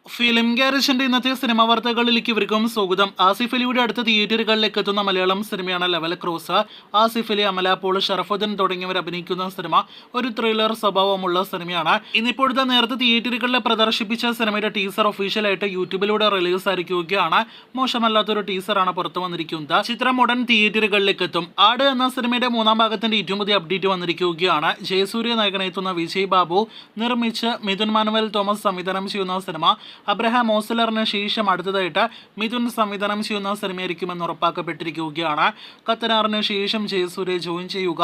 Film ഗാരേജിന്റെ ഇന്നത്തെ cinema വാർത്തകളിലേക്ക് ഇവർക്കും സ്വാഗതം. ആസിഫ് അലിയുടെ അടുത്ത തിയേറ്ററുകളിലേക്ക് എത്തുന്ന മലയാളം സിനിമയാണ് level cross. Asif Ali, Amala Paul, Sharafudheen തുടങ്ങിയവർ അഭിനയിക്കുന്ന സിനിമ ഒരു ത്രില്ലർ സ്വഭാവമുള്ള സിനിമയാണ്. ഇന്നിപ്പോഴത്തെ നേരത്തെ തിയേറ്ററുകളിൽ പ്രദർശിപ്പിച്ച സിനിമയുടെ ടീസർ ഒഫീഷ്യലായിട്ട് യൂട്യൂബിലൂടെ റിലീസ് ആയിരിക്കുകയാണ്. മോശമല്ലാത്തൊരു ടീസറാണ് പുറത്തു വന്നിരിക്കുന്നത്. ചിത്രം ഉടൻ തിയേറ്ററുകളിലേക്ക് എത്തും. ആട് എന്ന സിനിമയുടെ മൂന്നാം ഭാഗത്തിന്റെ ഏറ്റവും പുതിയ അപ്ഡേറ്റ് വന്നിരിക്കുകയാണ്. ജയസൂര്യ നായകനെത്തുന്ന വിജയ് ബാബു നിർമ്മിച്ച് മിഥുൻ മാനുവൽ തോമസ് സംവിധാനം ചെയ്യുന്ന സിനിമ അബ്രഹാം ഓസ്ലറിന് ശേഷം അടുത്തതായിട്ട് മിഥുൻ സംവിധാനം ചെയ്യുന്ന സിനിമയായിരിക്കുമെന്ന് ഉറപ്പാക്കപ്പെട്ടിരിക്കുകയാണ്. കത്തനാറിന് ശേഷം ജയസൂര്യ ജോയിൻ ചെയ്യുക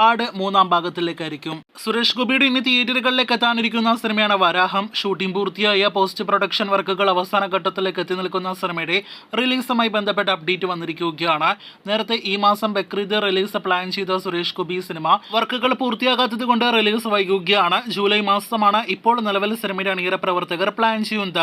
ആട് മൂന്നാം ഭാഗത്തിലേക്കായിരിക്കും. സുരേഷ് ഗോപിയുടെ ഇനി തിയേറ്ററുകളിലേക്ക് എത്താനിരിക്കുന്ന സിനിമയാണ് വരാഹം. ഷൂട്ടിംഗ് പൂർത്തിയായ പോസ്റ്റ് പ്രൊഡക്ഷൻ വർക്കുകൾ അവസാന ഘട്ടത്തിലേക്ക് എത്തി നിൽക്കുന്ന സിനിമയുടെ റിലീസുമായി ബന്ധപ്പെട്ട അപ്ഡേറ്റ് വന്നിരിക്കുകയാണ്. നേരത്തെ ഈ മാസം ബക്രീദ് റിലീസ് പ്ലാൻ ചെയ്ത സുരേഷ് ഗോപി സിനിമ വർക്കുകൾ പൂർത്തിയാകാത്തത് കൊണ്ട് റിലീസ് വൈകുകയാണ്. ജൂലൈ മാസമാണ് ഇപ്പോൾ നിലവിൽ സിനിമയുടെ അണിയറ പ്രവർത്തകർ പ്ലാൻ ചെയ്യുന്നത്.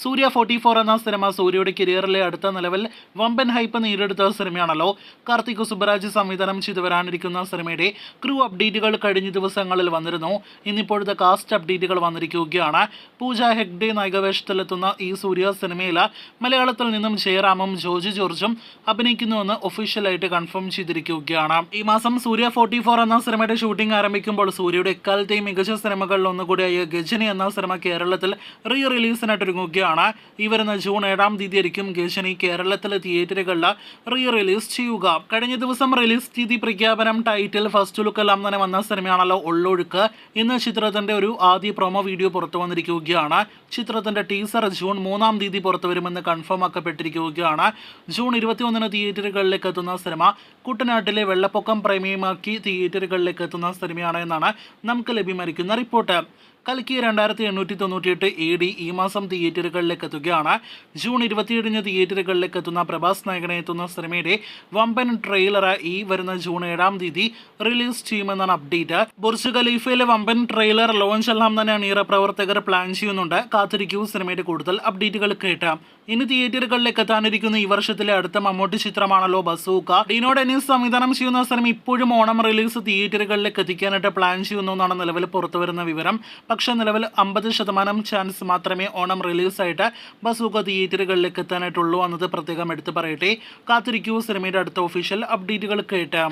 സൂര്യ 44 എന്ന സിനിമ സൂര്യയുടെ കരിയറിലെ അടുത്ത നിലവിൽ വമ്പൻ ഹൈപ്പ് നേടിയെടുത്ത സിനിമയാണല്ലോ. കാർത്തിക് സുബ്ബരാജ് സംവിധാനം ചെയ്തു വരാനിരിക്കുന്ന സിനിമയുടെ ക്രൂ അപ്ഡേറ്റുകൾ കഴിഞ്ഞ ദിവസങ്ങളിൽ വന്നിരുന്നു. ഇന്നിപ്പോഴത്തെ കാസ്റ്റ് അപ്ഡേറ്റുകൾ വന്നിരിക്കുകയാണ്. പൂജ ഹെഗ്ഡെ നായികവേഷത്തിലെത്തുന്ന ഈ സൂര്യ സിനിമയിൽ മലയാളത്തിൽ നിന്നും ജയറാമും ജോർജ് ജോർജും അഭിനയിക്കുന്നുവെന്ന് ഒഫീഷ്യലായിട്ട് കൺഫേം ചെയ്തിരിക്കുകയാണ്. ഈ മാസം സൂര്യ 44 എന്ന സിനിമയുടെ ഷൂട്ടിംഗ് ആരംഭിക്കുമ്പോൾ സൂര്യയുടെ എക്കാലത്തെയും മികച്ച സിനിമകളിൽ ഒന്നുകൂടിയായ ഗജനി എന്ന സിനിമ കേരളത്തിൽ റിലീസിനായിട്ട് ഒരുങ്ങുകയാണ്. ഈ വരുന്ന ജൂൺ 7-ാം തീയതി ആയിരിക്കും ഗജനി കേരളത്തിലെ തിയേറ്ററുകളിൽ റിലീസ് ചെയ്യുക. കഴിഞ്ഞ ദിവസം റിലീസ് തീയതി പ്രഖ്യാപനം, ടൈറ്റിൽ, ഫസ്റ്റ് ലുക്ക് എല്ലാം തന്നെ വന്ന സിനിമയാണല്ലോ ഒള്ളൊഴുക്ക്. ഇന്ന് ചിത്രത്തിന്റെ ഒരു ആദ്യ പ്രൊമോ വീഡിയോ പുറത്തു വന്നിരിക്കുകയാണ്. ചിത്രത്തിന്റെ ടീസർ ജൂൺ 3-ാം തീയതി പുറത്തു വരുമെന്ന് കൺഫേം ആക്കപ്പെട്ടിരിക്കുകയാണ്. ജൂൺ 21-ന് തിയേറ്ററുകളിലേക്ക് എത്തുന്ന സിനിമ കുട്ടനാട്ടിലെ വെള്ളപ്പൊക്കം പ്രമേയമാക്കി തിയേറ്ററുകളിലേക്ക് എത്തുന്ന സിനിമയാണ് എന്നാണ് നമുക്ക് ലഭ്യമായിരിക്കുന്ന റിപ്പോർട്ട്. കൽക്കി 2898 AD ഈ മാസം തിയേറ്ററുകളിലേക്ക് എത്തുകയാണ്. ജൂൺ 27-ന് തിയേറ്ററുകളിലേക്ക് എത്തുന്ന പ്രഭാസ് നായകനെ എത്തുന്ന സിനിമയുടെ വമ്പൻ ട്രെയിലർ ഈ വരുന്ന ജൂൺ 7-ാം തീയതി റിലീസ് ചെയ്യുമെന്നാണ് അപ്ഡേറ്റ്. ബുർജ് ഖലീഫയിലെ വമ്പൻ ട്രെയിലർ ലോഞ്ച് എല്ലാം തന്നെ അണിയറ പ്രവർത്തകർ പ്ലാൻ ചെയ്യുന്നുണ്ട്. കാത്തിരിക്കൂ സിനിമയുടെ കൂടുതൽ അപ്ഡേറ്റുകൾ കേട്ടാം. ഇനി തിയേറ്ററുകളിലേക്ക് എത്താനിരിക്കുന്ന ഈ വർഷത്തിലെ അടുത്ത മമ്മൂട്ടി ചിത്രമാണല്ലോ ബസൂക്ക. ഡീനോ ഡെനീസ് സംവിധാനം ചെയ്യുന്ന സിനിമ ഇപ്പോഴും ഓണം റിലീസ് തിയേറ്ററുകളിലേക്ക് എത്തിക്കാനായിട്ട് പ്ലാൻ ചെയ്യുന്നു എന്നാണ് നിലവിൽ പുറത്തുവരുന്ന വിവരം. പക്ഷേ നിലവിൽ 50% ചാൻസ് മാത്രമേ ഓണം റിലീസായിട്ട് ബസൂക്ക തിയേറ്ററുകളിലേക്ക് എത്താനായിട്ടുള്ളൂ എന്നത് പ്രത്യേകം എടുത്തു പറയട്ടെ. കാത്തിരിക്കൂ സിനിമയുടെ അടുത്ത ഒഫീഷ്യൽ അപ്ഡേറ്റുകൾ കേട്ടാം.